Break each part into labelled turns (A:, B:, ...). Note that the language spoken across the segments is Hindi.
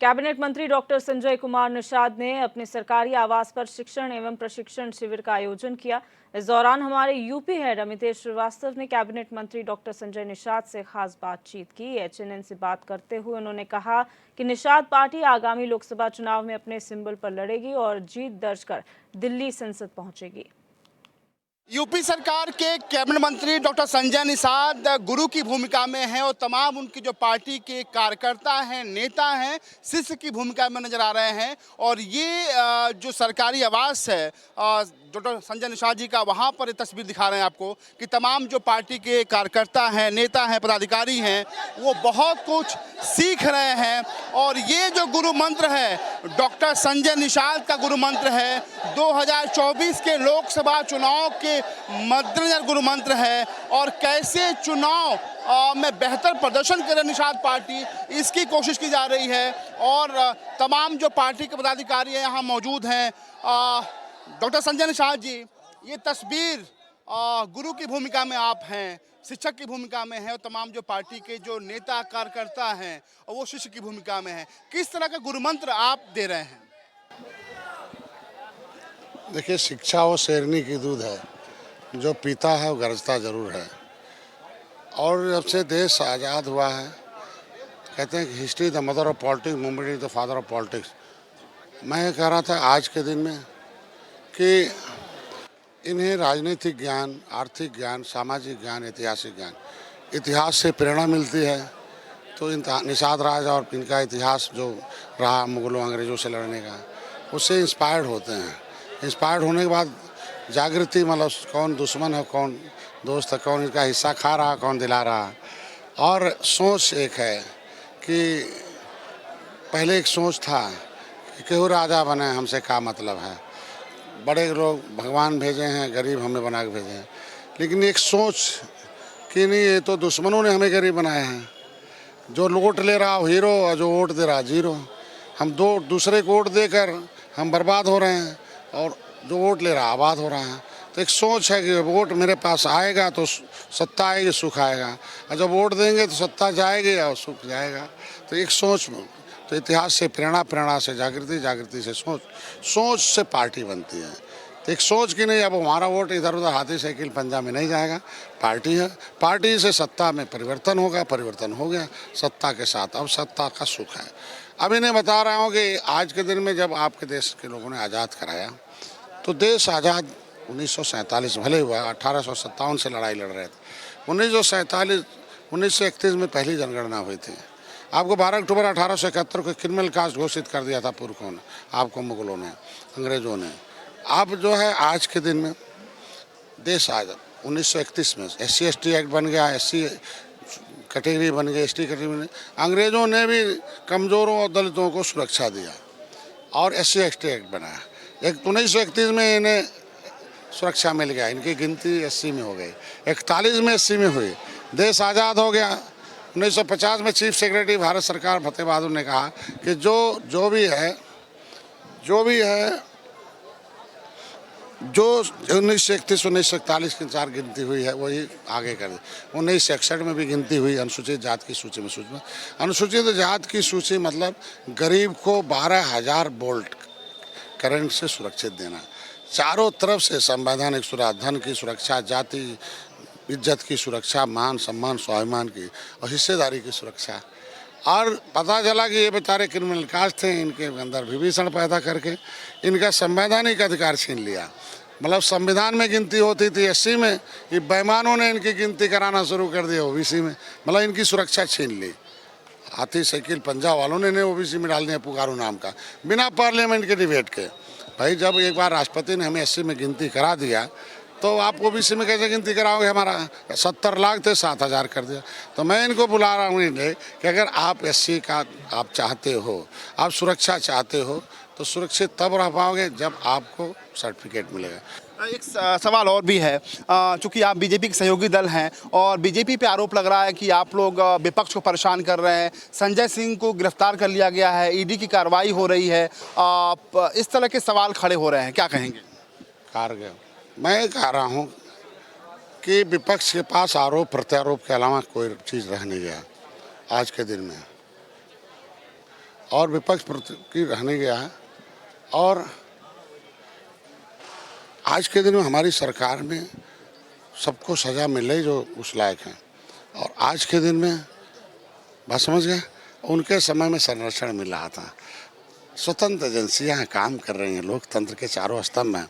A: कैबिनेट मंत्री डॉक्टर संजय कुमार निषाद ने अपने सरकारी आवास पर शिक्षण एवं प्रशिक्षण शिविर का आयोजन किया। इस दौरान हमारे यूपी हेड अमितेश श्रीवास्तव ने कैबिनेट मंत्री डॉक्टर संजय निषाद से खास बातचीत की। एचएनएन से बात करते हुए उन्होंने कहा कि निषाद पार्टी आगामी लोकसभा चुनाव में अपने सिंबल पर लड़ेगी और जीत दर्ज कर दिल्ली संसद पहुंचेगी।
B: यूपी सरकार के कैबिनेट मंत्री डॉक्टर संजय निषाद गुरु की भूमिका में हैं और तमाम उनकी जो पार्टी के कार्यकर्ता हैं, नेता हैं, शिष्य की भूमिका में नजर आ रहे हैं। और ये जो सरकारी आवास है डॉक्टर संजय निषाद जी का, वहाँ पर ये तस्वीर दिखा रहे हैं आपको कि तमाम जो पार्टी के कार्यकर्ता हैं, नेता हैं, पदाधिकारी हैं, वो बहुत कुछ सीख रहे हैं। और ये जो गुरु मंत्र है डॉक्टर संजय निषाद का गुरु मंत्र है, 2024 के लोकसभा चुनाव के मद्देनजर गुरु मंत्र है। और कैसे चुनाव में बेहतर प्रदर्शन करे निषाद पार्टी, इसकी कोशिश की जा रही है। और तमाम जो पार्टी के पदाधिकारी हैं यहाँ मौजूद हैं। डॉक्टर संजय निषाद जी, ये तस्वीर गुरु की भूमिका में आप हैं, शिक्षक की भूमिका में हैं और तमाम जो पार्टी के जो नेता कार्यकर्ता हैं और वो शिष्य की भूमिका में हैं। किस तरह का गुरु मंत्र आप दे रहे हैं?
C: देखिए, शिक्षा वो शेरनी की दूध है, जो पीता है वो गरजता जरूर है। और जब से देश आज़ाद हुआ है, कहते हैं कि history the mother of politics, movement is the father of politics. मैं ये कह रहा था आज के दिन में कि इन्हें राजनीतिक ज्ञान, आर्थिक ज्ञान, सामाजिक ज्ञान, ऐतिहासिक ज्ञान, इतिहास से प्रेरणा मिलती है। तो निषाद राज और इनका इतिहास जो रहा मुगलों अंग्रेज़ों से लड़ने का, उससे इंस्पायर्ड होते हैं। इंस्पायर्ड होने के बाद जागृति, मतलब कौन दुश्मन है, कौन दोस्त है, कौन इनका हिस्सा खा रहा, कौन दिला रहा। और सोच एक है कि पहले एक सोच था कि केहू राजा बने, हमसे क्या मतलब है, बड़े लोग भगवान भेजे हैं, गरीब हमें बना के भेजे हैं। लेकिन एक सोच कि नहीं, ये तो दुश्मनों ने हमें गरीब बनाए हैं। जो वोट ले रहा हो हीरो और जो वोट दे रहा जीरो। हम दूसरे को वोट देकर हम बर्बाद हो रहे हैं और जो वोट ले रहा आबाद हो रहा है। तो एक सोच है कि वोट मेरे पास आएगा तो सत्ता आएगी, सुख आएगा, और जब वोट देंगे तो सत्ता जाएगी और सुख जाएगा। तो एक सोच, तो इतिहास से प्रेरणा, प्रेरणा से जागृति, जागृति से सोच, सोच से पार्टी बनती है। तो एक सोच की नहीं, अब हमारा वोट इधर उधर हाथी साइकिल पंजा में नहीं जाएगा। पार्टी है, पार्टी से सत्ता में परिवर्तन होगा, परिवर्तन हो गया सत्ता के साथ, अब सत्ता का सुख है। अब इन्हें बता रहा हूँ कि आज के दिन में जब आपके देश के लोगों ने आज़ाद कराया, तो देश आज़ाद 1947 भले हुआ, 1857 से लड़ाई लड़ रहे थे। 1931 में पहली जनगणना हुई थी। आपको 12 अक्टूबर 1871 को क्रिमिनल कास्ट घोषित कर दिया था पुरखों ने, आपको मुगलों ने, अंग्रेज़ों ने। अब जो है आज के दिन में देश आज़ाद 1931 में SC/ST एक्ट बन गया, SC कैटेगरी बन गई, ST कैटेगरी बन गई। अंग्रेज़ों ने भी कमज़ोरों और दलितों को सुरक्षा दिया और SC/ST एक्ट बनाया। 1931 में इन्हें सुरक्षा मिल गया, इनकी गिनती 80 में हो गई, 41 में 80 में हुई, देश आज़ाद हो गया। 1950 में चीफ सेक्रेटरी भारत सरकार फतेह बहादुर ने कहा कि जो भी है जो 1931, 1941 की 4 गिनती हुई है वही आगे कर दी। 1961 में भी गिनती हुई अनुसूचित जाति की सूची में। अनुसूचित जाति की सूची मतलब गरीब को 12,000 वोल्ट करंट से सुरक्षित देना, चारों तरफ से संवैधानिक सुरक्षा, धन की सुरक्षा, जाति इज्जत की सुरक्षा, मान सम्मान स्वाभिमान की और हिस्सेदारी की सुरक्षा। और पता चला कि ये बेचारे क्रिमिनल कास्ट थे, इनके अंदर विभीषण पैदा करके इनका संवैधानिक अधिकार छीन लिया। मतलब संविधान में गिनती होती थी SC में, ये बेईमानों ने इनकी गिनती कराना शुरू कर दिया OBC में, मतलब इनकी सुरक्षा छीन ली। हाथी साइकिल पंजा वालों ने OBC में डाल दिया पुकारू नाम का, बिना पार्लियामेंट के डिबेट के। भाई जब एक बार राष्ट्रपति ने हमें SC में गिनती करा दिया तो आप OBC में कैसे गिनती कराओगे? हमारा 70 लाख थे, 7,000 कर दिया। तो मैं इनको बुला रहा हूँ इन्हें कि अगर आप SC का आप चाहते हो, आप सुरक्षा चाहते हो, तो सुरक्षित तब रह पाओगे जब आपको सर्टिफिकेट मिलेगा।
B: एक सवाल और भी है, चूंकि आप बीजेपी के सहयोगी दल हैं और बीजेपी पे आरोप लग रहा है कि आप लोग विपक्ष को परेशान कर रहे हैं। संजय सिंह को गिरफ्तार कर लिया गया है, ED की कार्रवाई हो रही है, इस तरह के सवाल खड़े हो रहे हैं, क्या कहेंगे?
C: मैं कह रहा हूँ कि विपक्ष के पास आरोप प्रत्यारोप के अलावा कोई चीज़ रह नहीं गया आज के दिन में। और विपक्ष की रहने गया है। और आज के दिन में हमारी सरकार में सबको सज़ा मिल रही जो उस लायक हैं। और आज के दिन में बात समझ गए, उनके समय में संरक्षण मिल रहा था। स्वतंत्र एजेंसियां काम कर रही हैं, लोकतंत्र के चारों स्तंभ हैं,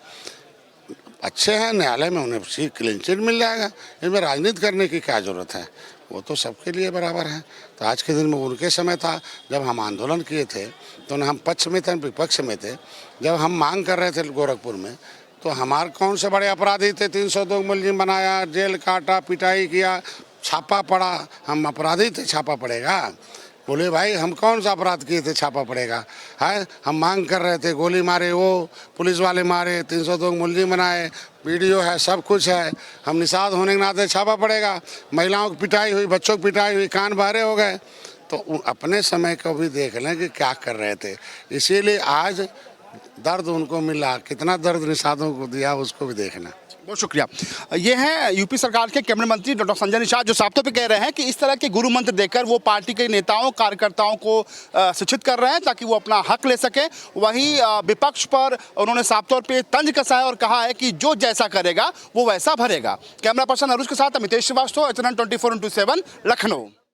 C: अच्छे हैं। न्यायालय में उन्हें क्लीन चिट मिल जाएगा। इनमें राजनीति करने की क्या ज़रूरत है, वो तो सबके लिए बराबर है। तो आज के दिन में उनके समय था जब हम आंदोलन किए थे, तो न हम पक्ष में थे न विपक्ष में थे। जब हम मांग कर रहे थे गोरखपुर में, तो हमारे कौन से बड़े अपराधी थे, 302 मुलजिम बनाया, जेल काटा, पिटाई किया, छापा पड़ा। हम अपराधी थे, छापा पड़ेगा? बोले भाई हम कौन सा अपराध किए थे, छापा पड़ेगा? है, हम मांग कर रहे थे, गोली मारे वो, पुलिस वाले मारे, 302 मुलजिम बनाए, वीडियो है, सब कुछ है। हम निषाद होने के नाते छापा पड़ेगा। महिलाओं की पिटाई हुई, बच्चों की पिटाई हुई, कान बहरे हो गए। तो अपने समय को भी देख लें कि क्या कर रहे थे। इसीलिए आज दर्द उनको मिला, कितना दर्द निषादों को दिया उसको भी देखना।
B: बहुत शुक्रिया। ये हैं यूपी सरकार के कैबिनेट मंत्री डॉक्टर संजय निषाद, जो साफ तौर पे कह रहे हैं कि इस तरह के गुरु मंत्र देकर वो पार्टी के नेताओं कार्यकर्ताओं को शिक्षित कर रहे हैं ताकि वो अपना हक ले सके। वहीं विपक्ष पर उन्होंने साफ तौर पे तंज कसा है और कहा है कि जो जैसा करेगा वो वैसा भरेगा। कैमरा पर्सन अरुज के साथ अमितेश श्रीवास्तव, HNN 24/7 लखनऊ।